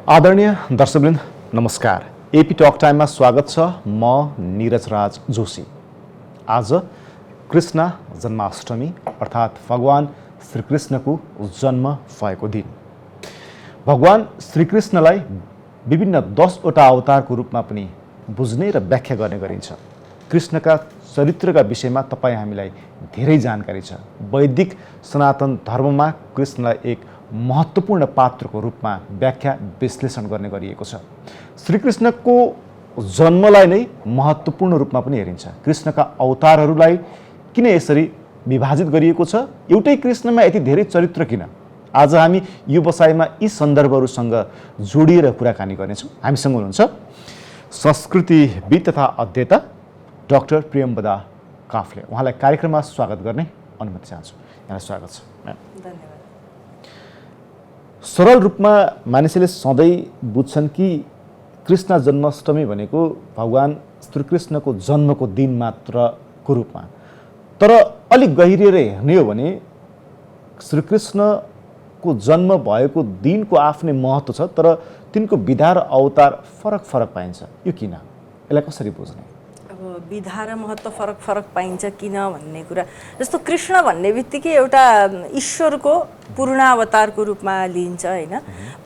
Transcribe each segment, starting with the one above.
आदरणीय दर्शकवृन्द नमस्कार। AP talk टाइममा स्वागत छ। म नीरज राज जोशी। आज कृष्ण जन्माष्टमी अर्थात् भगवान श्रीकृष्णको जन्म भएको दिन। भगवान श्रीकृष्णलाई विभिन्न 10 वटा अवतारको रूपमा पनि बुझ्ने र व्याख्या गर्ने गरिन्छ। कृष्णका चरित्रका विषयमा तपाईँ हामीलाई धेरै जानकारी छ। वैदिक सनातन धर्ममा कृष्णलाई एक महत्त्वपूर्ण पात्रको रूपमा व्याख्या विश्लेषण गर्ने गरिएको छ। श्रीकृष्णको जन्मलाई नै महत्त्वपूर्ण रूपमा पनि हेरिन्छ। कृष्णका अवतारहरूलाई किन यसरी विभाजित गरिएको छ? एउटै कृष्णमा यति धेरै चरित्र किन? आज हामी यो बसाइमा यी सन्दर्भहरूसँग जोडिएर कुराकानी गर्नेछौँ। हामीसँग हुनुहुन्छ संस्कृतिविद तथा अध्येता डाक्टर प्रियम्बदा काफले। उहाँलाई कार्यक्रममा स्वागत गर्ने अनुमति चाहन्छु। यहाँलाई स्वागत छ। धन्यवाद। सरल रूपमा मानिसले सधैँ बुझ्छन् कि कृष्ण जन्माष्टमी भनेको भगवान श्रीकृष्णको जन्मको दिन मात्रको रूपमा। तर अलिक गहिरिएर हेर्ने हो भने श्रीकृष्णको जन्म भएको दिनको आफ्नै महत्त्व छ, तर तिनको विधा र अवतार फरक फरक पाइन्छ। यो किन? यसलाई कसरी बुझ्ने? अब विधा र महत्त्व फरक फरक पाइन्छ किन भन्ने कुरा, जस्तो कृष्ण भन्ने बित्तिकै एउटा ईश्वरको पूर्णावतारको रूपमा लिइन्छ होइन।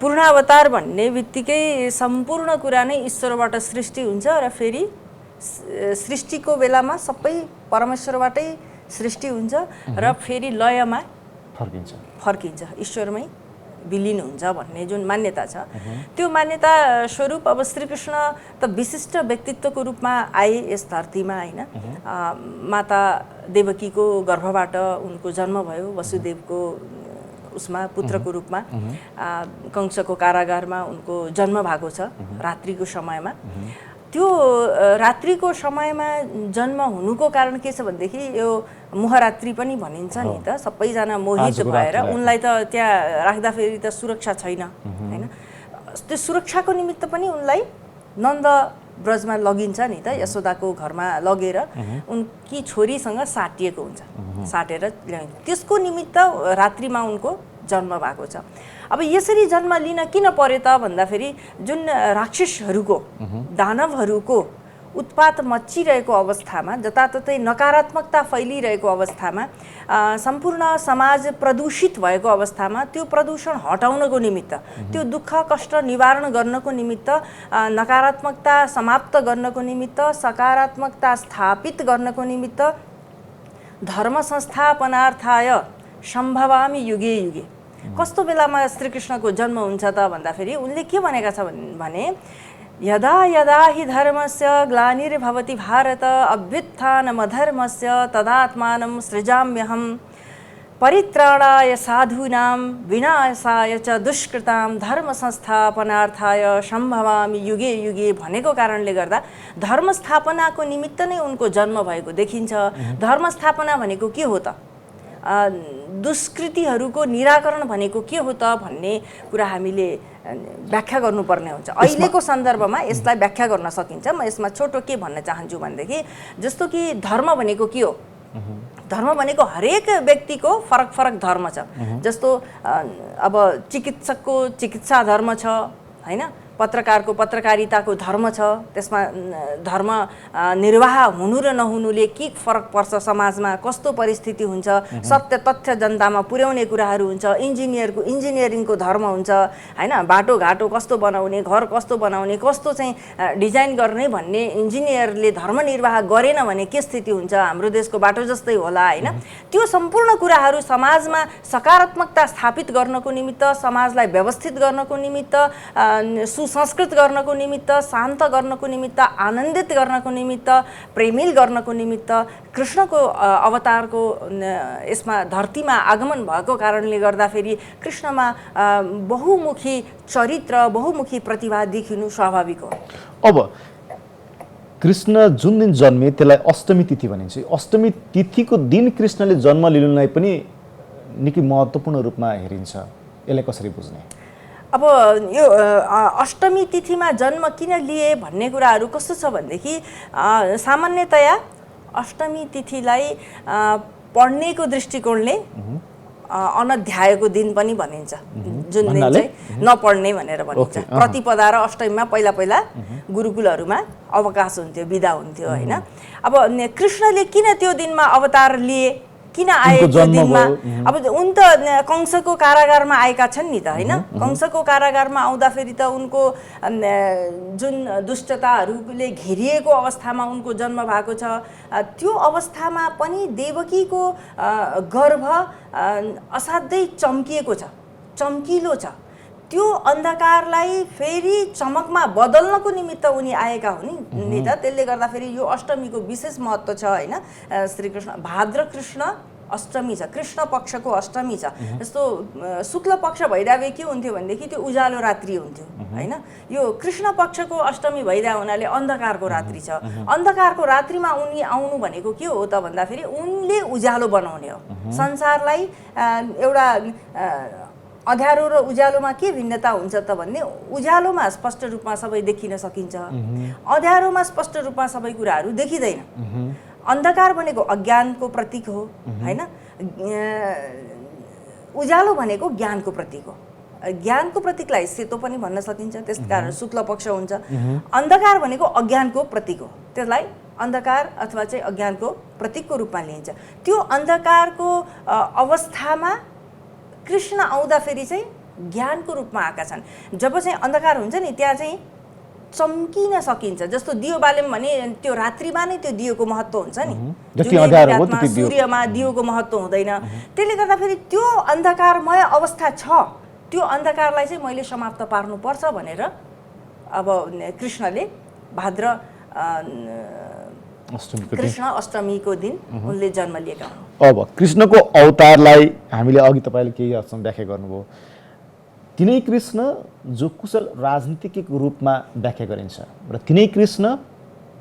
पूर्णावतार भन्ने बित्तिकै सम्पूर्ण कुरा नै ईश्वरबाट सृष्टि हुन्छ र फेरि सृष्टिको बेलामा सबै परमेश्वरबाटै सृष्टि हुन्छ र फेरि लयमा फर्किन्छ, ईश्वरमै विलिन हुन्छ भन्ने जुन मान्यता छ, त्यो मान्यता स्वरूप अब श्रीकृष्ण त विशिष्ट व्यक्तित्वको रूपमा आए यस धरतीमा होइन। माता देवकीको गर्भबाट उनको जन्म भयो, वसुदेवको उसमा पुत्रको रूपमा। कंसको कारागारमा उनको जन्म भएको छ रात्रिको समयमा। त्यो रात्रिको समयमा जन्म हुनुको कारण के छ भनेदेखि यो मोहरात्रि पनि भनिन्छ नि त। सबैजना मोहित भएर उनलाई त त्यहाँ राख्दाखेरि त सुरक्षा छैन होइन। त्यो सुरक्षाको निमित्त पनि उनलाई नन्द ब्रजमा लगिन्छ नि त, यशोदाको घरमा लगेर उनकी छोरीसँग साटिएको हुन्छ, साटेर ल्याइन्छ। त्यसको निमित्त रात्रिमा उनको जन्म भएको छ। अब यसरी जन्म लिन किन पर्यो त भन्दाखेरि जुन राक्षसहरूको दानवहरूको उत्पात मच्चिरहेको अवस्थामा, जताततै नकारात्मकता फैलिरहेको अवस्थामा, सम्पूर्ण समाज प्रदूषित भएको अवस्थामा त्यो प्रदूषण हटाउनको निमित्त, त्यो दुःख कष्ट निवारण गर्नको निमित्त, नकारात्मकता समाप्त गर्नको निमित्त, सकारात्मकता स्थापित गर्नको निमित्त धर्म संस्थापनार्थाय सम्भवामि युगे युगे। कस्तो बेलामा श्रीकृष्णको जन्म हुन्छ त भन्दाखेरि उनले के भनेका छ भने यदा यदा हि धर्मस्य ग्लानिर्भवति भारत अभ्युत्थानमधर्मस्य तदात्मानं सृजाम्यहं परित्राणाय साधूनां विनाशाय च दुष्कृतां धर्म संस्थापनार्थाय सम्भवामि युगे युगे भनेको कारणले गर्दा धर्म स्थापनाको निमित्त नै उनको जन्म भएको देखिन्छ। धर्म स्थापना भनेको के हो त? दुष्कृतिहरूको निराकरण भनेको के हो त भन्ने कुरा हामीले व्याख्या गर्नुपर्ने हुन्छ। अहिलेको सन्दर्भमा यसलाई व्याख्या गर्न सकिन्छ। म यसमा छोटो के भन्न चाहन्छु भनेदेखि, जस्तो कि धर्म भनेको के हो? धर्म भनेको हरेक व्यक्तिको फरक फरक धर्म छ। जस्तो अब चिकित्सकको चिकित्सा धर्म छ होइन, पत्रकारको पत्रकारिताको धर्म छ, त्यसमा धर्म निर्वाह हुनु र नहुनुले के फरक पर्छ, समाजमा कस्तो परिस्थिति हुन्छ, सत्य तथ्य जनतामा पुर्याउने कुराहरू हुन्छ। इन्जिनियरको इन्जिनियरिङको धर्म हुन्छ होइन, बाटोघाटो कस्तो बनाउने, घर कस्तो बनाउने, कस्तो चाहिँ डिजाइन गर्ने भन्ने इन्जिनियरले धर्म निर्वाह गरेन भने के स्थिति हुन्छ, हाम्रो देशको बाटो जस्तै होला होइन। त्यो सम्पूर्ण कुराहरू समाजमा सकारात्मकता स्थापित गर्नको निमित्त, समाजलाई व्यवस्थित गर्नको निमित्त, संस्कृत गर्नको निमित्त, शान्त गर्नको निमित्त, आनन्दित गर्नको निमित्त, प्रेमिल गर्नको निमित्त कृष्णको अवतारको यसमा धरतीमा आगमन भएको कारणले गर्दाखेरि कृष्णमा बहुमुखी चरित्र, बहुमुखी प्रतिभा देखिनु स्वाभाविक हो। अब कृष्ण जुन दिन जन्मे त्यसलाई अष्टमी तिथि भनिन्छ। अष्टमी तिथिको दिन कृष्णले जन्म लिनुलाई पनि निकै महत्त्वपूर्ण रूपमा हेरिन्छ। यसलाई कसरी बुझ्ने? अब यो अष्टमी तिथिमा जन्म किन लिए भन्ने कुराहरू कस्तो छ भनेदेखि सामान्यतया अष्टमी तिथिलाई पढ्नेको दृष्टिकोणले अनध्यायको दिन पनि भनिन्छ, जुन दिन चाहिँ नपढ्ने भनेर भनिन्छ। प्रतिपदा र अष्टमीमा पहिला पहिला गुरुकुलहरूमा अवकाश हुन्थ्यो, बिदा हुन्थ्यो होइन। अब कृष्णले किन त्यो दिनमा अवतार लिए, किन आए त्यो दिनमा? अब उन त कंसको कारागारमा आएका छन् नि त होइन। कंसको कारागारमा आउँदाखेरि त उनको जुन दुष्टताहरूले घेरिएको अवस्थामा उनको जन्म भएको छ। त्यो अवस्थामा पनि देवकीको गर्भ असाध्यै चम्किएको छ, चम्किलो छ। त्यो अन्धकारलाई फेरि चमकमा बदल्नको निमित्त उनी आएका हुन् नि त। त्यसले गर्दाखेरि यो अष्टमीको विशेष महत्त्व छ होइन। श्रीकृष्ण भाद्र कृष्ण अष्टमी छ, कृष्ण पक्षको अष्टमी छ। जस्तो शुक्ल पक्ष भइरहेको के हुन्थ्यो भनेदेखि त्यो उज्यालो रात्रि हुन्थ्यो होइन। यो कृष्ण पक्षको अष्टमी भइरहेको हुनाले अन्धकारको रात्रि छ। अन्धकारको रात्रिमा उनी आउनु भनेको के हो त भन्दाखेरि उनले उज्यालो बनाउने हो संसारलाई। एउटा अँध्यारो र उज्यालोमा के भिन्नता हुन्छ त भन्ने, उज्यालोमा स्पष्ट रूपमा सबै देखिन सकिन्छ, अँध्यारोमा स्पष्ट रूपमा सबै कुराहरू देखिँदैन। अन्धकार भनेको अज्ञानको प्रतीक हो होइन। उज्यालो भनेको ज्ञानको प्रतीक हो। ज्ञानको प्रतीकलाई सेतो पनि भन्न सकिन्छ, त्यसकारण शुक्ल पक्ष हुन्छ। अन्धकार भनेको अज्ञानको प्रतीक हो, त्यसलाई अन्धकार अथवा चाहिँ अज्ञानको प्रतीकको रूपमा लिइन्छ। त्यो अन्धकारको अवस्थामा कृष्ण आउँदाखेरि चाहिँ ज्ञानको रूपमा आएका छन्। जब चाहिँ अन्धकार हुन्छ नि त्यहाँ चाहिँ चम्किन सकिन्छ। जस्तो दियो बाल्यम भने त्यो रात्रिमा नै त्यो दियोको महत्त्व हुन्छ नि, सूर्यमा दियोको महत्त्व हुँदैन। त्यसले गर्दाखेरि त्यो अन्धकारमय अवस्था छ, त्यो अन्धकारलाई चाहिँ मैले समाप्त पार्नुपर्छ भनेर अब कृष्णले भाद्र कृष्ण अष्टमीको दिन उनले जन्म लिएका हुन्। अब कृष्णको अवतारलाई हामीले अघि तपाईँले केही हदसम्म व्याख्या गर्नुभयो। तिनै कृष्ण जो कुशल राजनीतिज्ञको रूपमा व्याख्या गरिन्छ र तिनै कृष्ण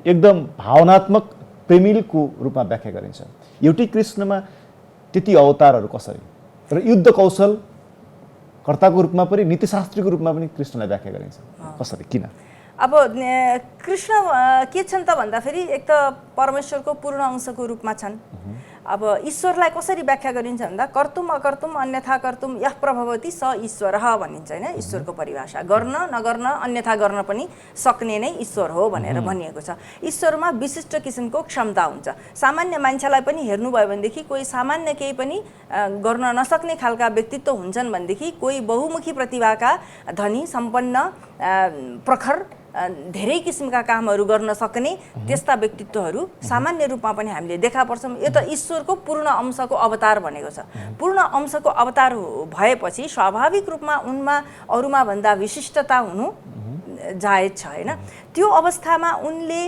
एकदम भावनात्मक प्रेमिलको रूपमा व्याख्या गरिन्छ। एउटै कृष्णमा त्यति अवतारहरू कसरी र युद्ध कौशल कर्ताको रूपमा पनि नीतिशास्त्रीको रूपमा पनि कृष्णलाई व्याख्या गरिन्छ कसरी, किन? अब कृष्ण के छन् त भन्दाखेरि एक त परमेश्वरको पूर्ण अंशको रूपमा छन्। अब ईश्वरलाई कसरी व्याख्या गरिन्छ भन्दा कर्तुम अकर्तुम अन्यथा कर्तुम यः प्रभवति स ईश्वरः भनिन्छ होइन। ईश्वरको परिभाषा गर्न नगर्न अन्यथा गर्न पनि सक्ने नै ईश्वर हो भनेर भनिएको छ। ईश्वरमा विशिष्ट किसिमको क्षमता हुन्छ। सामान्य मान्छेलाई पनि हेर्नुभयो भनेदेखि कोही सामान्य केही पनि गर्न नसक्ने खालका व्यक्तित्व हुन्छन् भनेदेखि कोही बहुमुखी प्रतिभाका धनी सम्पन्न प्रखर धेरै किसिमका कामहरू गर्न सक्ने त्यस्ता व्यक्तित्वहरू सामान्य रूपमा पनि हामीले देखा पर्छौँ। यो त ईश्वरको पूर्ण अंशको अवतार भनेको छ। पूर्ण अंशको अवतार भएपछि स्वाभाविक रूपमा उनमा अरूमा भन्दा विशिष्टता हुनु जायज छ होइन। त्यो अवस्थामा उनले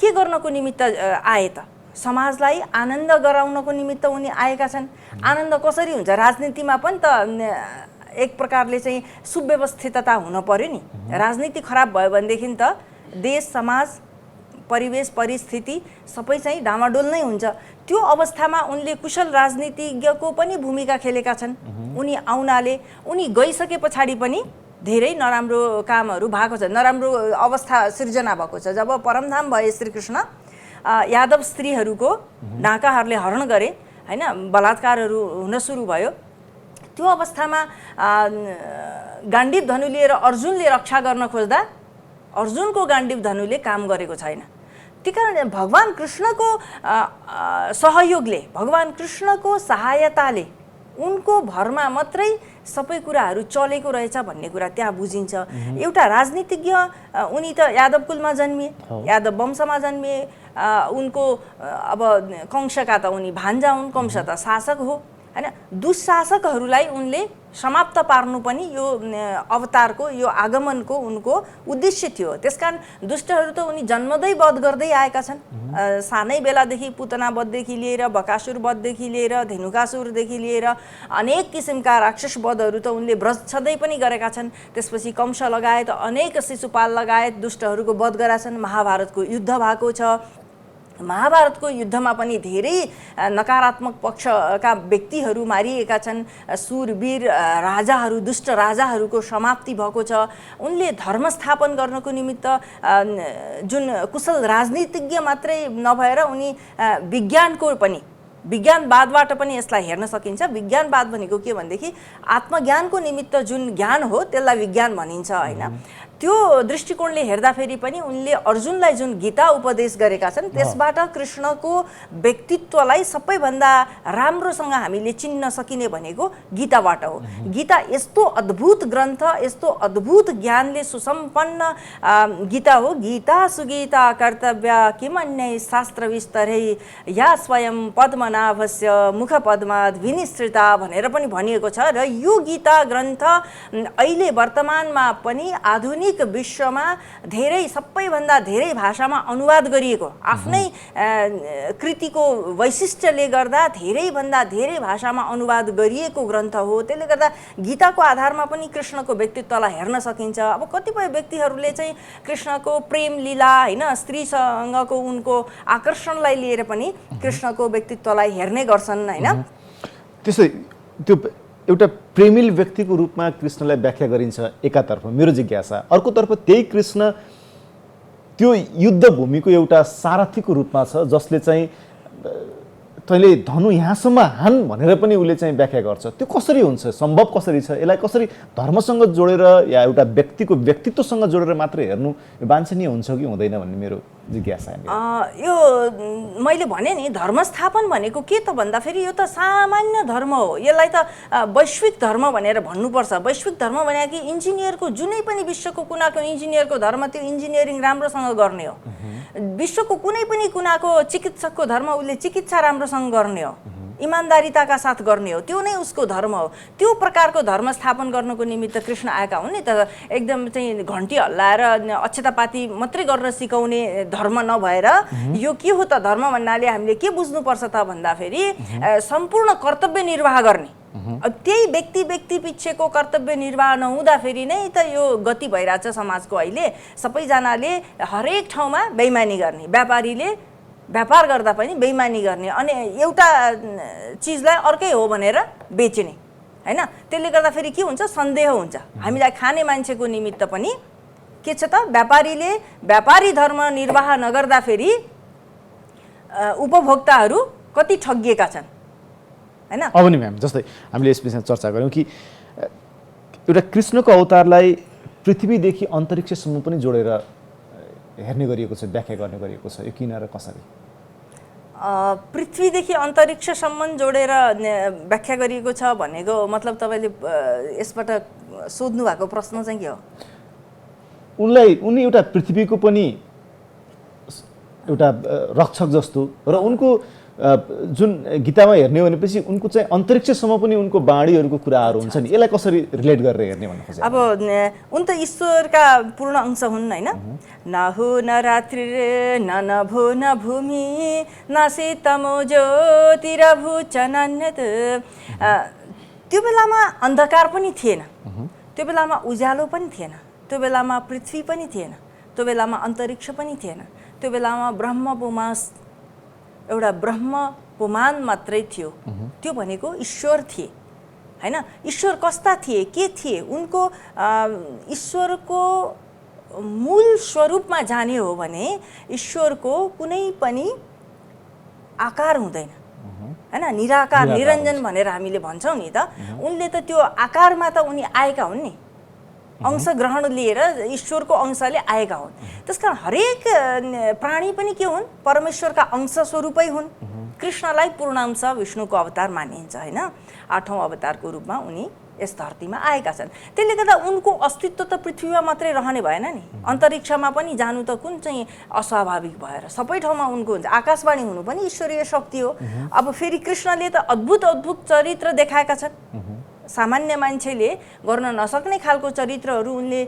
के गर्नको निमित्त आए त? समाजलाई आनन्द गराउनको निमित्त उनी आएका छन्। आनन्द कसरी हुन्छ? राजनीतिमा पनि त एक प्रकारले चाहिँ सुव्यवस्थितता हुन पर्यो नि। राजनीति खराब भयो भनेदेखि त देश समाज परिवेश परिस्थिति सबै चाहिँ डामाडोल नै हुन्छ। त्यो अवस्थामा उनले कुशल राजनीतिज्ञको पनि भूमिका खेलेका छन्। उनी आउनाले उनी गइसके पछाडि पनि धेरै नराम्रो कामहरू भएको छ, नराम्रो अवस्था सिर्जना भएको छ। जब परमधाम भए श्रीकृष्ण यादव स्त्रीहरूको ढाकाहरूले हरण गरे होइन, बलात्कारहरू हुन सुरु भयो। त्यो अवस्थामा गाण्डीव धनु लिएर अर्जुनले रक्षा गर्न खोज्दा अर्जुनको गाण्डीव धनुले काम गरेको छैन। त्यही कारण भगवान् कृष्णको सहयोगले, भगवान् कृष्णको सहायताले उनको भरमा मात्रै सबै कुराहरू चलेको रहेछ भन्ने कुरा त्यहाँ बुझिन्छ। एउटा राजनीतिज्ञ उनी त यादव कुलमा जन्मिए, यादव वंशमा जन्मिए। उनको अब कंसका त उनी भान्जा हुन्, कंस त शासक हो हैन। दुशासकहरूलाई उनले समाप्त पार्नु पनि यो अवतारको, यो आगमनको उनको उद्देश्य थियो। त्यसकारण दुष्टहरू त उनी जन्मदै वध गर्दै आएका छन्। सानै बेलादेखि पुतना वधदेखि लिएर बकासुर वधदेखि लिएर धेनुकासुरदेखि लिएर अनेक किसिमका राक्षस वधहरू त उनले व्रजछदै पनि गरेका छन्। त्यसपछि कंस लगायत अनेक शिशुपाल लगायत दुष्टहरूको वध गरेका छन्। महाभारतको युद्ध भएको छ। महाभारतको युद्धमा पनि धेरै नकारात्मक पक्षका व्यक्तिहरू मारिएका छन्। सुरवीर राजाहरू, दुष्ट राजाहरूको समाप्ति भएको छ। उनले धर्म स्थापन गर्नको निमित्त जुन कुशल राजनीतिज्ञ मात्रै नभएर उनी विज्ञानको पनि विज्ञानवादबाट पनि यसलाई हेर्न सकिन्छ। विज्ञानवाद भनेको के भनेदेखि आत्मज्ञानको निमित्त जुन ज्ञान हो त्यसलाई विज्ञान भनिन्छ हैन। त्यो दृष्टिकोणले हेर्दाखेरि पनि उनले अर्जुनलाई जुन गीता उपदेश गरेका छन् त्यसबाट कृष्णको व्यक्तित्वलाई सबैभन्दा राम्रोसँग हामीले चिन्न सकिने भनेको गीताबाट हो। गीता यस्तो अद्भुत ग्रन्थ, यस्तो अद्भुत ज्ञानले सुसम्पन्न गीता हो। गीता सुगीता कर्तव्य किमन्यै शास्त्र विस्तरै या स्वयं पद्मनाभस्य मुखपद्मात् विनिसृता भनेर पनि भनिएको छ। र यो गीता ग्रन्थ अहिले वर्तमानमा पनि आधुनिक विश्वमा धेरै सबैभन्दा धेरै भाषामा अनुवाद गरिएको, आफ्नै कृतिको वैशिष्ट्यले गर्दा धेरैभन्दा धेरै भाषामा अनुवाद गरिएको ग्रन्थ हो। त्यसले गर्दा गीताको आधारमा पनि कृष्णको व्यक्तित्वलाई हेर्न सकिन्छ। अब कतिपय व्यक्तिहरूले चाहिँ कृष्णको प्रेम लीला हैन, स्त्रीसँगको उनको आकर्षणलाई लिएर पनि कृष्णको व्यक्तित्वलाई हेर्ने गर्छन् हैन। त्यसै त्यो एउटा प्रेमिल व्यक्तिको रूपमा कृष्णलाई व्याख्या गरिन्छ एकातर्फ, मेरो जिज्ञासा, अर्कोतर्फ त्यही कृष्ण त्यो युद्धभूमिको एउटा सारथीको रूपमा छ जसले चाहिँ तैँले धनु यहाँसम्म हान भनेर पनि उसले चाहिँ व्याख्या गर्छ। त्यो कसरी हुन्छ, सम्भव कसरी छ? यसलाई कसरी धर्मसँग जोडेर या एउटा व्यक्तिको व्यक्तित्वसँग जोडेर मात्रै हेर्नु वाञ्छनीय हुन्छ कि हुँदैन भन्ने मेरो जिज्ञासा हो। यो मैले भने नि धर्मस्थापन भनेको के त भन्दाखेरि यो त सामान्य धर्म हो। यसलाई त वैश्विक धर्म भनेर भन्नुपर्छ। वैश्विक धर्म भने कि इन्जिनियरको जुनै पनि विश्वको कुनाको इन्जिनियरको धर्म त्यो इन्जिनियरिङ राम्रोसँग गर्ने हो। विश्वको कुनै पनि कुनाको चिकित्सकको धर्म उसले चिकित्सा राम्रोसँग गर्ने हो, इमान्दारिताका साथ गर्ने हो, त्यो नै उसको धर्म हो। त्यो प्रकारको धर्म स्थापन गर्नको निमित्त कृष्ण आएका हुन् नि त। एकदम चाहिँ घन्टी हल्लाएर अक्षतापाती मात्रै गर्न सिकाउने धर्म नभएर यो के हो त धर्म भन्नाले हामीले के बुझ्नुपर्छ त भन्दाखेरि सम्पूर्ण कर्तव्य निर्वाह गर्ने। अब त्यही व्यक्ति पिछेको कर्तव्य निर्वाह नहुँदाखेरि नै त यो गति भइरहेछ समाजको। अहिले सबैजनाले हरेक ठाउँमा बेइमानी गर्ने, व्यापारीले व्यापार गर्दा पनि बेइमानी गर्ने, अनि एउटा चिजलाई अर्कै हो भनेर बेच्ने हैन। त्यसले गर्दा फेरि के हुन्छ, सन्देह हुन्छ। हामीलाई खाने मान्छेको निमित्त पनि के छ त, व्यापारीले व्यापारी धर्म निर्वाह नगर्दा फेरि उपभोक्ताहरू कति ठगिएका छन् हैन। अब नि म्याम, जस्तै हामीले यस विषयमा चर्चा गऱ्यौँ कि एउटा कृष्णको अवतारलाई पृथ्वीदेखि अन्तरिक्षसम्म पनि जोडेर हेर्ने गरिएको छ, व्याख्या गर्ने गरिएको छ। यो किन र कसरी? पृथ्वीदेखि अन्तरिक्षसम्म जोडेर व्याख्या गरिएको छ भनेको मतलब तपाईँले यसबाट सोध्नु भएको प्रश्न चाहिँ के हो? उनी एउटा पृथ्वीको पनि एउटा रक्षक जस्तो र उनको जुन गीतामा हेर्ने भनेपछि उनको चाहिँ अन्तरिक्षसम्म पनि उनको बाणीहरूको कुराहरू हुन्छ नि, यसलाई कसरी रिलेट गरेर हेर्ने भन्नु खोजेको? अब उन त ईश्वरका पूर्ण अंश हुन् हैन। न हो न रात्रि न नभो न भूमि न शीतमो ज्योतिरभु चनन्यत। त्यो बेलामा अन्धकार पनि थिएन, त्यो बेलामा उज्यालो पनि थिएन, त्यो बेलामा पृथ्वी पनि थिएन, त्यो बेलामा अन्तरिक्ष पनि थिएन, त्यो बेलामा ब्रह्मपुमास एउटा ब्रह्म पुमान मात्रै थियो। त्यो भनेको ईश्वर थिए हैन। ईश्वर कस्ता थिए, के थिए? उनको ईश्वरको मूल स्वरूपमा जाने हो भने ईश्वरको कुनै पनि आकार हुँदैन हैन। निराकार निरञ्जन भनेर हामीले भन्छौँ नि त। उनले त त्यो आकारमा त उनी आएका हुन् नि, अंश ग्रहण लिएर ईश्वरको अंशले आएका हुन्। त्यसकारण हरेक प्राणी पनि के हुन्, परमेश्वरका अंश स्वरूपै हुन्। कृष्णलाई पूर्ण अंश विष्णुको अवतार मानिन्छ हैन। 8औं अवतारको रूपमा उनी यस धरतीमा आएका छन्। त्यसले गर्दा उनको अस्तित्व त पृथ्वीमा मात्रै रहने भएन नि, अन्तरिक्षमा पनि जानु त कुन चाहिँ अस्वाभाविक भएर सबै ठाउँमा उनको हुन्छ। आकाशवाणी हुनु पनि ईश्वरीय शक्ति हो। अब फेरि कृष्णले त अद्भुत अद्भुत चरित्र देखाएका छन्। सामान्य मान्छेले गर्न नसक्ने खालको चरित्रहरू उनले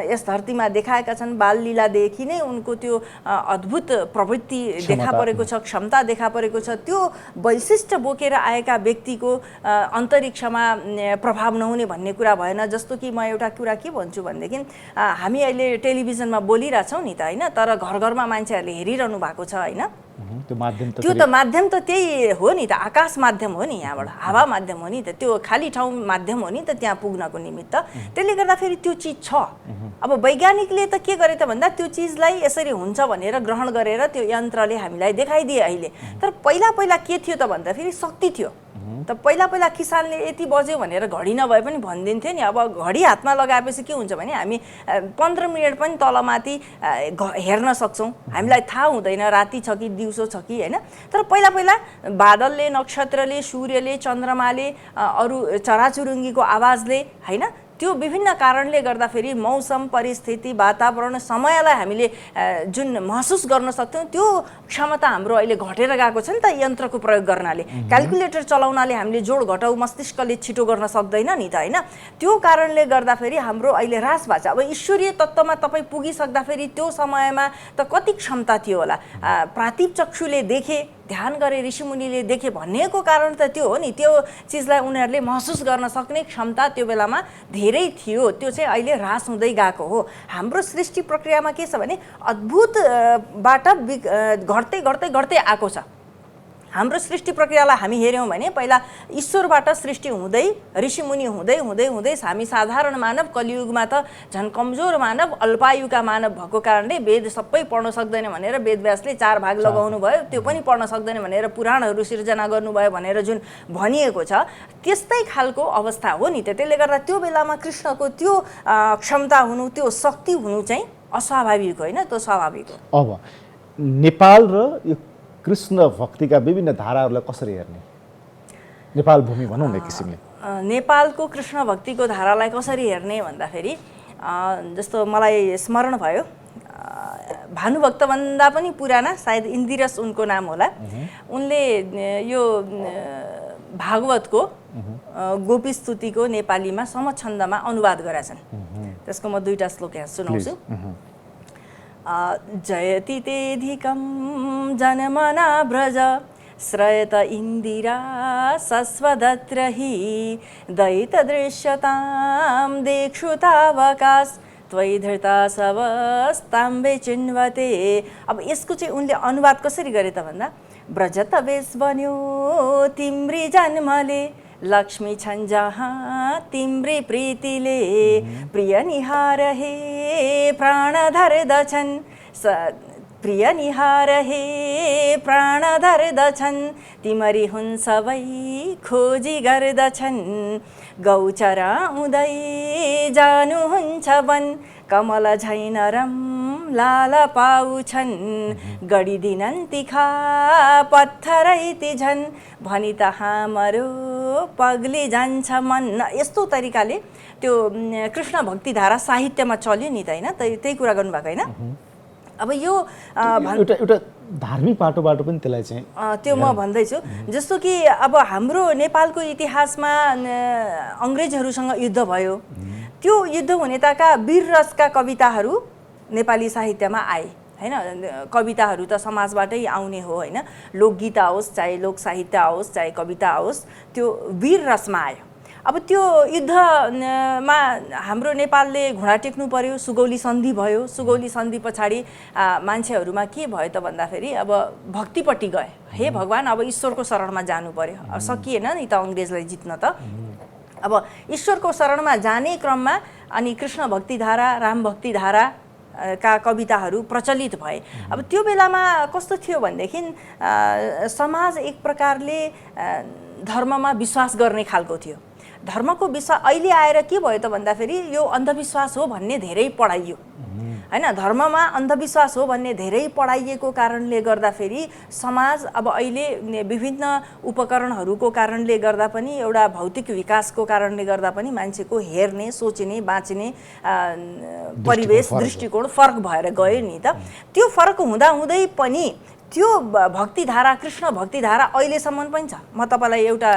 यस धरतीमा देखाएका छन्। बाललीलादेखि नै उनको त्यो अद्भुत प्रवृत्ति देखा परेको छ, क्षमता देखा परेको छ। त्यो वैशिष्ट्य बोकेर आएका व्यक्तिको अन्तरिक्षमा प्रभाव नहुने भन्ने कुरा भएन। जस्तो कि म एउटा कुरा के भन्छु भनेदेखि हामी अहिले टेलिभिजनमा बोलिरहेछौँ नि त हैन, तर घर घरमा मान्छेहरूले हेरिरहनु भएको छ हैन। त्यो माध्यम त त्यो त माध्यम त त्यही हो नि त, आकाश माध्यम हो नि, यहाँबाट हावा माध्यम हो नि त, त्यो खाली ठाउँ माध्यम हो नि त त्यहाँ पुग्नको निमित्त। त्यसले गर्दाखेरि त्यो चिज छ। अब वैज्ञानिकले त के गरे त भन्दा त्यो चिजलाई यसरी हुन्छ भनेर ग्रहण गरेर त्यो यन्त्रले हामीलाई देखाइदिए अहिले। तर पहिला पहिला के थियो त भन्दाखेरि शक्ति थियो। त पहिला पहिला किसानले यति बज्यो भनेर घडी नभए पनि भनिदिन्थ्यो नि। अब घडी हातमा लगाएपछि के हुन्छ भने हामी 15 मिनट पनि तलमाथि हेर्न सक्छौँ, हामीलाई थाहा हुँदैन राति छ कि दिउँसो छ कि, होइन। तर पहिला पहिला बादलले, नक्षत्रले, सूर्यले, चन्द्रमाले, अरू चराचुरुङ्गीको आवाजले, होइन, त्यो विभिन्न कारणले गर्दाखेरि मौसम, परिस्थिति, वातावरण, समयलाई हामीले जुन महसुस गर्न सक्थ्यौँ त्यो क्षमता हाम्रो अहिले घटेर गएको छ नि त यन्त्रको प्रयोग गर्नाले। क्याल्कुलेटर चलाउनाले हामीले जोड घटाउ मस्तिष्कले छिटो गर्न सक्दैन नि त, होइन। त्यो कारणले गर्दाखेरि हाम्रो अहिले ह्रास भएको छ। अब ईश्वरीय तत्त्वमा तपाईँ पुगिसक्दाखेरि त्यो समयमा त कति क्षमता थियो होला, प्रातिभ चक्षुले देखे, ध्यान गरे, ऋषिमुनिले देखे भन्नेको कारण त त्यो हो नि। त्यो चिजलाई उनीहरूले महसुस गर्न सक्ने क्षमता त्यो बेलामा धेरै थियो। त्यो चाहिँ अहिले ह्रास हुँदै गएको हो। हाम्रो सृष्टि प्रक्रियामा के छ भने अद्भुतबाट घट्दै घट्दै घट्दै आएको छ। हाम्रो सृष्टि प्रक्रियालाई हामी हेऱ्यौँ भने पहिला ईश्वरबाट सृष्टि हुँदै, ऋषिमुनि हुँदै हुँदै हुँदै हामी साधारण मानव, कलियुगमा त झन् कमजोर मानव, अल्पायुका मानव भएको कारणले वेद सबै पढ्न सक्दैन भनेर वेदव्यासले 4 भाग लगाउनु भयो, त्यो पनि पढ्न सक्दैन भनेर पुराणहरू सिर्जना गर्नुभयो भनेर जुन भनिएको छ, त्यस्तै खालको अवस्था हो नि त। त्यसले गर्दा त्यो बेलामा कृष्णको त्यो क्षमता हुनु, त्यो शक्ति हुनु चाहिँ अस्वाभाविक होइन, त्यो स्वाभाविक हो। अब नेपाल र यो कृष्ण भक्तिका विभिन्न धाराहरूलाई कसरी हेर्ने? नेपाल भूमि भनौँ न एक किसिमले। नेपालको कृष्ण भक्तिको धारालाई कसरी हेर्ने भन्दाखेरि जस्तो मलाई स्मरण भयो, भानुभक्तभन्दा पनि पुराना, सायद इन्दिरस उनको नाम होला, उनले यो भागवतको गोपी स्तुतिको नेपालीमा समछन्दमा अनुवाद गरेछन्। त्यसको म 2टा श्लोक यहाँ सुनाउँछु। जयति तेधिकं जनमना व्रज श्रयत इन्दिरा सस्वदत्रहि दयित दृश्यतां देक्षुतावकाश त्वयि धृता सवस्ताम्बे चिन्वते। अब यसको चाहिँ उनले अनुवाद कसरी गरे त भन्दा, ब्रज त बेस बन्यो तिम्री जन्मले, लक्ष्मी छन् जहाँ तिम्री प्रीतिले, प्रिय निहार हे प्राण धर्दछन्, प्रिय निहार हे प्राण धर्दछन्, तिमरी हुन् सबै खोजी गर्दछन्, गौचरा उदै जानुहुन्छ वन, कमल झै नरम लाल पाउँछन्, गडिदिनन् तिखा पत्थरै तिझन्, भनी त हाम्रो पग्ली जान्छ मन। यस्तो तरिकाले त्यो कृष्ण भक्ति धारा साहित्यमा चल्यो नि त, होइन, त्यही कुरा गर्नुभएको होइन। अब यो एउटा धार्मिक पाटोबाट पनि त्यसलाई चाहिँ त्यो म भन्दैछु। जस्तो कि अब हाम्रो नेपालको इतिहासमा अङ्ग्रेजहरूसँग युद्ध भयो, त्यो युद्ध हुनेताका वीर रसका कविताहरू नेपाली साहित्यमा आए, होइन। कविताहरू त समाजबाटै आउने हो, होइन। लोकगीत आओस्, चाहे लोक साहित्य आओस्, चाहे कविता आओस्, त्यो वीर रसमा आयो। अब त्यो युद्धमा हाम्रो नेपालले घुँडा टेक्नु पर्यो, सुगौली सन्धि भयो। सुगौली सन्धि पछाडि मान्छेहरूमा के भयो त भन्दाखेरि अब भक्तिपट्टि गए, हे भगवान् अब ईश्वरको शरणमा जानु पर्यो। सकिएन नि त अङ्ग्रेजलाई जित्न त। अब ईश्वरको शरणमा जाने क्रममा अनि कृष्ण भक्तिधारा, राम भक्तिधारा का कविताहरू प्रचलित भए। अब त्यो बेलामा कस्तो थियो भनेदेखि समाज एक प्रकारले धर्ममा विश्वास गर्ने खालको थियो। धर्मको विश्वास अहिले आएर के भयो त भन्दाखेरि यो अन्धविश्वास हो भन्ने धेरै पढाइयो, होइन। धर्ममा अन्धविश्वास हो भन्ने धेरै पढाइएको कारणले गर्दाखेरि समाज अब अहिले विभिन्न उपकरणहरूको कारणले गर्दा पनि, एउटा भौतिक विकासको कारणले गर्दा पनि मान्छेको हेर्ने, सोच्ने, बाँच्ने परिवेश, दृष्टिकोण फरक भएर गयो नि त। त्यो फरक हुँदाहुँदै पनि त्यो भक्तिधारा, कृष्ण भक्तिधारा अहिलेसम्म पनि छ। म तपाईँलाई एउटा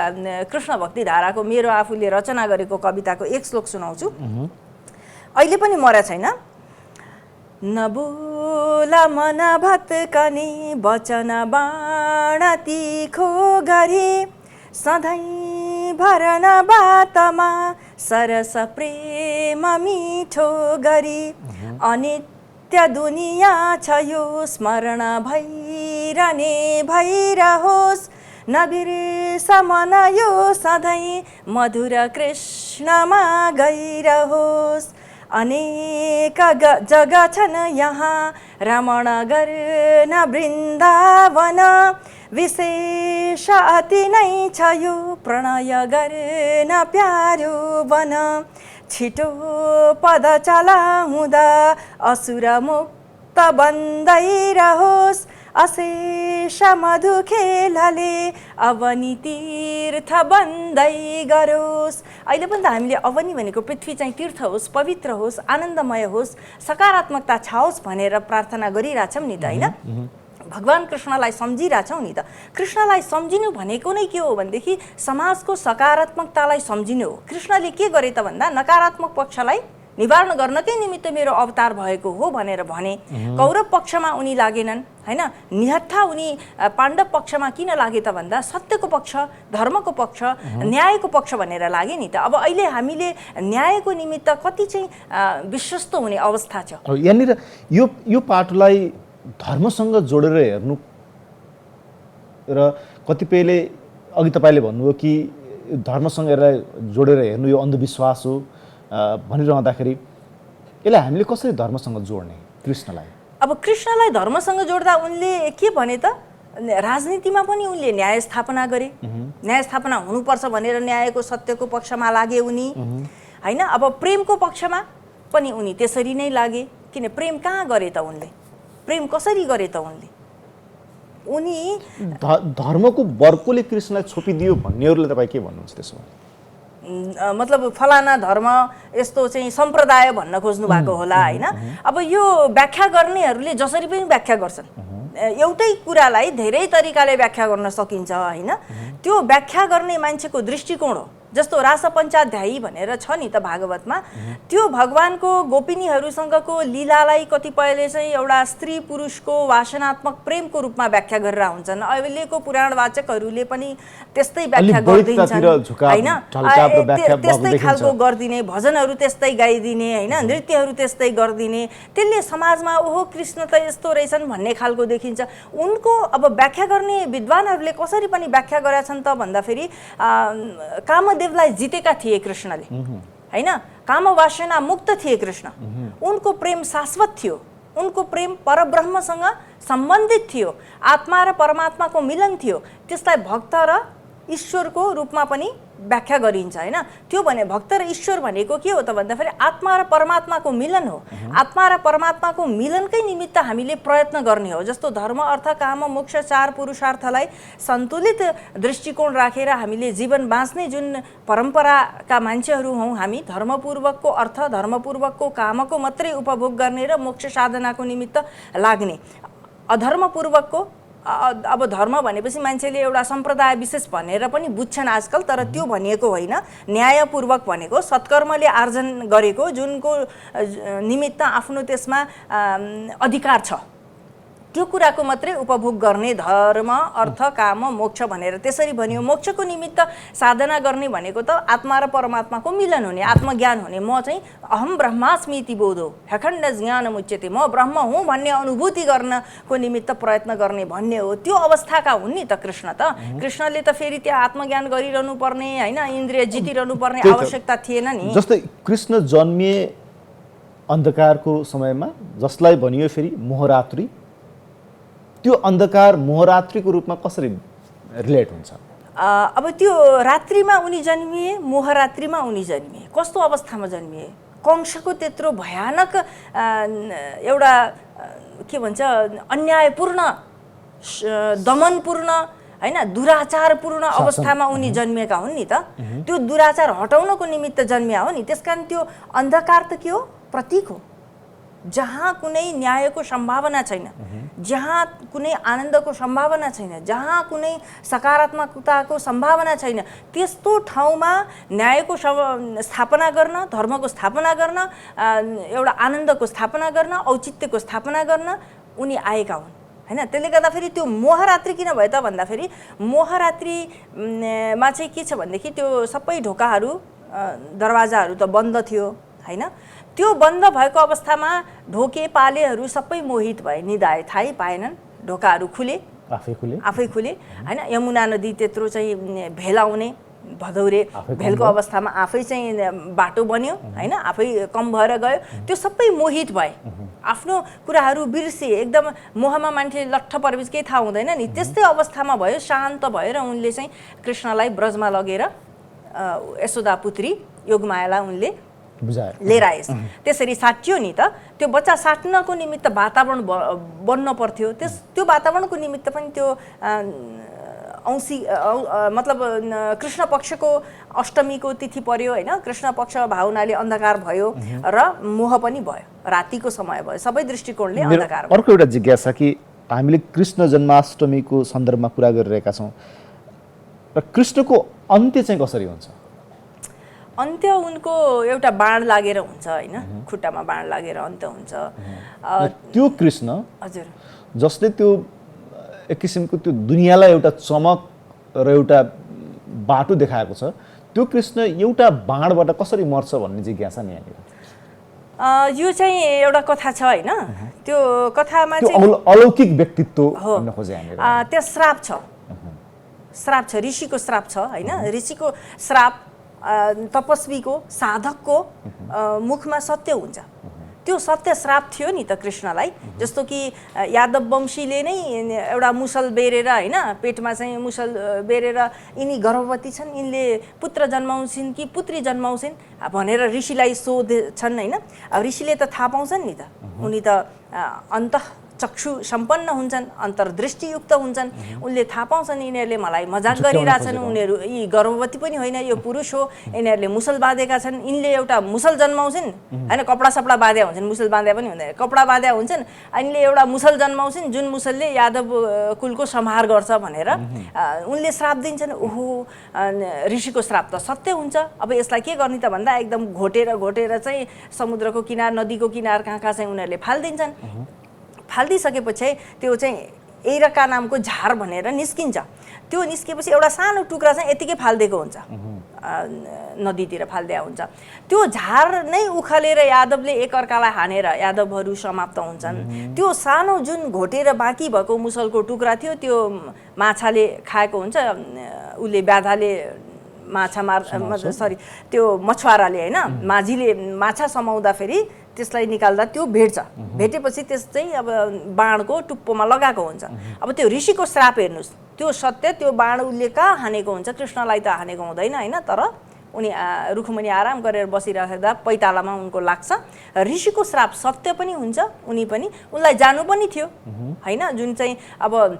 कृष्ण भक्तिधाराको मेरो आफूले रचना गरेको कविताको एक श्लोक सुनाउँछु। अहिले पनि मर्या छैन। नबोला मन भत्कने वचन बाण तीखो गरे, सधैँ भरन बातमा सरस प्रेम मिठो गरी, अनित्य दुनियाँ छ यो स्मरण भई भइरहने भइरहोस् नबिर्स मन यो सधैँ मधुर कृष्णमा गइरहोस् अनेक जग्गा छन् यहाँ रमण गर्न वृन्दावन विशेष अति नै छ यो प्रणय गर्न प्यारो वन छिटो पद चलाउँदा असुर मुक्त बन्दै रहोस् अशेष मधु खेलले अवनी तीर्थ बन्दै गरोस्। अहिले पनि त हामीले अवनी भनेको पृथ्वी चाहिँ तीर्थ होस्, पवित्र होस्, आनन्दमय होस्, सकारात्मकता छाओस् भनेर प्रार्थना गरिरहेछौँ नि त, होइन? भगवान कृष्णलाई सम्झिरहेछौँ नि त। कृष्णलाई सम्झिनु भनेको नै के हो भनेदेखि समाजको सकारात्मकतालाई सम्झिनु हो। कृष्णले के गरे त भन्दा नकारात्मक पक्षलाई निवारण गर्नकै निमित्त मेरो अवतार भएको हो भनेर भने। कौरव पक्षमा उनी लागेनन्, हैन? निहत्था उनी पाण्डव पक्षमा किन लागे त भन्दा सत्यको पक्ष, धर्मको पक्ष, न्यायको पक्ष भनेर लागे नि त। अब अहिले हामीले न्यायको निमित्त कति चाहिँ विश्वस्त हुने अवस्था छ। यहाँनिर यो पाठलाई धर्मसँग जोडेर हेर्नु र कतिपयले अघि तपाईँले भन्नुभयो कि धर्मसँग जोडेर हेर्नु यो अन्धविश्वास हो भनिरहँदाखेरि यसलाई हामीले कसरी धर्मसँग जोड्ने कृष्णलाई? अब कृष्णलाई धर्मसँग जोड्दा उनले के भने त राजनीतिमा पनि उनले न्याय स्थापना गरे। न्याय स्थापना हुनुपर्छ भनेर न्यायको सत्यको पक्षमा लागे उनी, हैन? अब प्रेमको पक्षमा पनि उनी त्यसरी नै लागे। किन प्रेम कहाँ गरे त उनले? प्रेम कसरी गरे त उनले? उनी धर्मको वर्गले कृष्णलाई छोपिदियो भन्नेहरूले तपाईँ के भन्नुहुन्छ त्यसो? मतलब फलाना धर्म यस्तो चाहिँ सम्प्रदाय भन्न खोज्नु भएको होला, हैन? अब यो व्याख्या गर्नेहरूले जसरी पनि व्याख्या गर्छन्, एउटै कुरालाई धेरै तरिकाले व्याख्या गर्न सकिन्छ, हैन? त्यो व्याख्या गर्ने मान्छेको दृष्टिकोण हो। जस्तो रासपञ्चाध्यायी भनेर छ नि त भागवतमा, त्यो भगवानको गोपिनीहरूसँगको लीलालाई कतिपयले चाहिँ एउटा स्त्री पुरुषको वासनात्मक प्रेमको रूपमा व्याख्या गरेर हुन्छन्। अहिलेको पुराणवाचकहरूले पनि त्यस्तै व्याख्या गरिदिन्छन्, हैन? त्यस्तै खालको गरिदिने, भजनहरू त्यस्तै गाइदिने, हैन? नृत्यहरू त्यस्तै गरिदिने, त्यसले समाजमा ओहो कृष्ण त यस्तो रहेछन् भन्ने खालको देखिन्छ। उनको अब व्याख्या गर्ने विद्वानहरूले कसरी पनि व्याख्या गरेका छन् त भन्दाखेरि कामदेवलाई जितेका थिए कृष्णले, हैन? कामवासना मुक्त थिए कृष्ण। उनको प्रेम शाश्वत थियो, उनको प्रेम परब्रह्मसँग सम्बन्धित थियो, आत्मा र परमात्माको मिलन थियो। त्यसलाई भक्त र ईश्वरको रूपमा पनि व्याख्या गरिन्छ, हैन? त्यो भने भक्त र ईश्वर भनेको के हो त भन्दाखेरि आत्मा र परमात्माको मिलन हो। आत्मा र परमात्माको मिलनकै निमित्त हामीले प्रयत्न गर्ने हो। जस्तो धर्म, अर्थ, काम, मोक्ष चार पुरुषार्थलाई सन्तुलित दृष्टिकोण राखेर हामीले जीवन बाँच्ने जुन परम्पराका मान्छेहरू हौँ हामी, धर्मपूर्वकको अर्थ, धर्मपूर्वकको कामको मात्रै उपभोग गर्ने र मोक्ष साधनाको निमित्त लाग्ने, अधर्मपूर्वकको अब धर्म भनेपछि मान्छेले एउटा सम्प्रदाय विशेष भनेर पनि बुझ्छन् आजकल, तर त्यो भनिएको होइन। न्यायपूर्वक भनेको सत्कर्मले आर्जन गरेको जुनको निमित्त आफ्नो त्यसमा अधिकार छ, त्यो कुराको मात्रै उपभोग गर्ने धर्म, अर्थ, काम, मोक्ष भनेर त्यसरी भनियो। मोक्षको निमित्त साधना गर्ने भनेको त आत्मा र परमात्माको मिलन हुने, आत्मज्ञान हुने। म चाहिँ अहम ब्रह्मास्मि इति बोधो ह्यखण्ड ज्ञानमुच्यते, म ब्रह्म हुँ भन्ने अनुभूति गर्नको निमित्त प्रयत्न गर्ने भन्ने हो। त्यो अवस्थाका हुन् नि त कृष्ण त। कृष्णले त फेरि त्यहाँ आत्मज्ञान गरिरहनु पर्ने, हैन? इन्द्रिय जितिरहनु पर्ने आवश्यकता थिएन नि। जस्तै कृष्ण जन्मिए अन्धकारको समयमा, जसलाई भनियो फेरि मोहरात्रि, त्यो अन्धकार मोहरात्रिको रूपमा कसरी रिलेट हुन्छ? अब त्यो रात्रिमा उनी जन्मिए, मोहरात्रिमा उनी जन्मिए। कस्तो अवस्थामा जन्मिए? कंसको त्यत्रो भयानक एउटा के भन्छ अन्यायपूर्ण, दमनपूर्ण, हैन, दुराचारपूर्ण अवस्थामा उनी जन्मिएका हुन् नि त। त्यो दुराचार हटाउनको निमित्त जन्मिया हो नि। त्यसकारण त्यो अन्धकार त के हो? प्रतीक हो। जहाँ कुनै न्यायको सम्भावना छैन, जहाँ कुनै आनन्दको सम्भावना छैन, जहाँ कुनै सकारात्मकताको सम्भावना छैन, त्यस्तो ठाउँमा न्यायको स्थापना गर्न, धर्मको स्थापना गर्न, एउटा आनन्दको स्थापना गर्न, औचित्यको स्थापना गर्न उनी आएका हुन्, हैन? त्यसले गर्दाखेरि त्यो मोहरात्रि किन भयो त भन्दाखेरि मोहरात्रिमा चाहिँ के छ भनेदेखि त्यो सबै ढोकाहरू, दरवाजाहरू त बन्द थियो, हैन? त्यो बन्द भएको अवस्थामा ढोके पालेहरू सबै मोहित भए, निदाए, थाहै पाएनन्। ढोकाहरू खुले, आफै खुले होइन। यमुना नदी त्यत्रो चाहिँ भेलाउने भदौरे भेलको अवस्थामा आफै चाहिँ बाटो बन्यो होइन, आफै कम भएर गयो, त्यो सबै मोहित भए, आफ्नो कुराहरू बिर्से, एकदम मोहमा मान्छे लट्ठ परेपछि केही थाहा हुँदैन नि, त्यस्तै अवस्थामा भयो, शान्त भएर उनले चाहिँ कृष्णलाई ब्रजमा लगेर यशोदा पुत्री योगमायालाई उनले लिएर आएछ। त्यसरी साटियो नि त, त्यो बच्चा साट्नको निमित्त वातावरण बन्न पर्थ्यो, त्यो वातावरणको निमित्त पनि त्यो औँसी मतलब कृष्ण पक्षको अष्टमीको तिथि पर्यो होइन, कृष्ण पक्ष भावनाले अन्धकार भयो र मोह पनि भयो, रातिको समय भयो, सबै दृष्टिकोणले अन्धकार भयो। अर्को एउटा जिज्ञासा कि हामीले कृष्ण जन्माष्टमीको सन्दर्भमा कुरा गरिरहेका छौँ र कृष्णको अन्त्य चाहिँ कसरी हुन्छ? अन्त्य उनको एउटा बाण लागेर हुन्छ होइन, खुट्टामा बाण लागेर अन्त्य हुन्छ। त्यो कृष्ण हजुर जसले त्यो एक किसिमको त्यो दुनियाँलाई एउटा चमक र एउटा बाटो देखाएको छ, त्यो कृष्ण एउटा बाणबाट कसरी मर्छ भन्ने जिज्ञासा नि यहाँनिर। यो चाहिँ एउटा कथा छ होइन, त्यो कथामा चाहिँ अलौकिक व्यक्तित्व भन्न खोजे हामीले। त्यहाँ श्राप छ, ऋषिको श्राप छ होइन, ऋषिको श्राप तपस्वीको साधकको मुखमा सत्य हुन्छ। त्यो सत्य श्राप थियो नि त कृष्णलाई, जस्तो कि यादव वंशीले नै एउटा मुसल बेरेर होइन, पेटमा चाहिँ मुसल बेरेर यिनी गर्भवती छन्, यिनले पुत्र जन्माउँछिन् कि पुत्री जन्माउँछिन् भनेर ऋषिलाई सोध्छन् होइन। अब ऋषिले त थाहा पाउँछन् नि त, उनी त चक्षु सम्पन्न हुन्छन्, अन्तर्दृष्टियुक्त हुन्छन्, उनले थाहा पाउँछन् यिनीहरूले मलाई मजाक गरिरहेछन्, उनीहरू यी गर्भवती पनि होइन, यो पुरुष हो, यिनीहरूले मुसल बाँधेका छन्, यिनले एउटा मुसल जन्माउँछिन् होइन, कपडा सपडा बाँध्या हुन्छन्, मुसल बाँध्या पनि हुँदैन, कपडा बाँध्या हुन्छन्, यिनले एउटा मुसल जन्माउँछिन् जुन मुसलले यादव कुलको संहार गर्छ भनेर उनले श्राप दिन्छन्। ओहो, ऋषिको श्राप त सत्य हुन्छ, अब यसलाई के गर्ने त भन्दा एकदम घोटेर चाहिँ समुद्रको किनार, नदीको किनार कहाँ चाहिँ उनीहरूले फालिदिन्छन्। फालिदिइसकेपछि त्यो चाहिँ एरका नामको झार भनेर निस्किन्छ। त्यो निस्केपछि एउटा सानो टुक्रा चाहिँ यतिकै फालिदिएको हुन्छ, नदीतिर फालिदिया हुन्छ। त्यो झार नै उखालेर यादवले एकअर्कालाई हानेर यादवहरू समाप्त हुन्छन्। त्यो सानो जुन घोटेर बाँकी भएको मुसलको टुक्रा थियो त्यो माछाले खाएको हुन्छ, उसले ब्याधाले त्यो मछुवाराले होइन, माझीले माछा समाउँदाखेरि त्यसलाई निकाल्दा त्यो भेट्छ, भेटेपछि त्यस चाहिँ अब बाणको टुप्पोमा लगाएको हुन्छ। अब त्यो ऋषिको श्राप हेर्नुहोस्, त्यो सत्य, त्यो बाण उसले कहाँ हानेको हुन्छ, कृष्णलाई त हानेको हुँदैन होइन, तर उनी रुखमुनि आराम गरेर बसिरहेदा पैतालामा उनको लाग्छ। ऋषिको श्राप सत्य पनि हुन्छ, उनलाई जानु पनि थियो होइन, जुन चाहिँ अब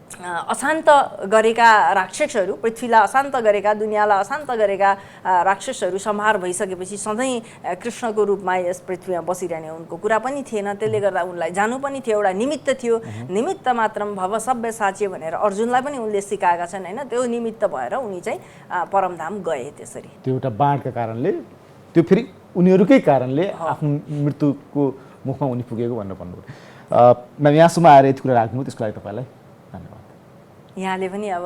अशान्त गरेका राक्षसहरू, पृथ्वीलाई अशान्त गरेका, दुनियाँलाई अशान्त गरेका राक्षसहरू संहार भइसकेपछि सधैँ कृष्णको रूपमा यस पृथ्वीमा बसिरहने उनको कुरा पनि थिएन, त्यसले गर्दा उनलाई जानु पनि थियो, एउटा निमित्त थियो। निमित्त मात्रम भव सभ्य साच्य भनेर अर्जुनलाई पनि उनले सिकाएका छन् होइन, त्यो निमित्त भएर उनी चाहिँ परमधाम गए। त्यसरी त्यो एउटा बाणका कारणले, त्यो फेरि उनीहरूकै कारणले आफ्नो मृत्युको मुखमा उनी पुगेको भनेर भन्नुभयो। म्याम, यहाँसम्म आएर यति कुरा राख्नु, त्यसको लागि तपाईँलाई धन्यवाद। यहाँले पनि अब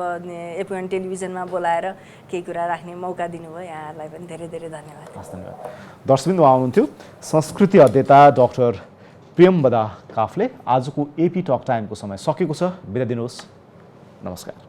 एपीएन टेलिभिजनमा बोलाएर केही कुरा राख्ने मौका दिनुभयो, यहाँहरूलाई पनि धेरै धेरै धन्यवाद। धन्यवाद। दर्शकबिन्दु हुनुहुन्थ्यो संस्कृति अध्येता डाक्टर प्रेमवदा काफले। आजको एपी टक टाइमको समय सकेको छ, बिदा दिनुहोस्, नमस्कार।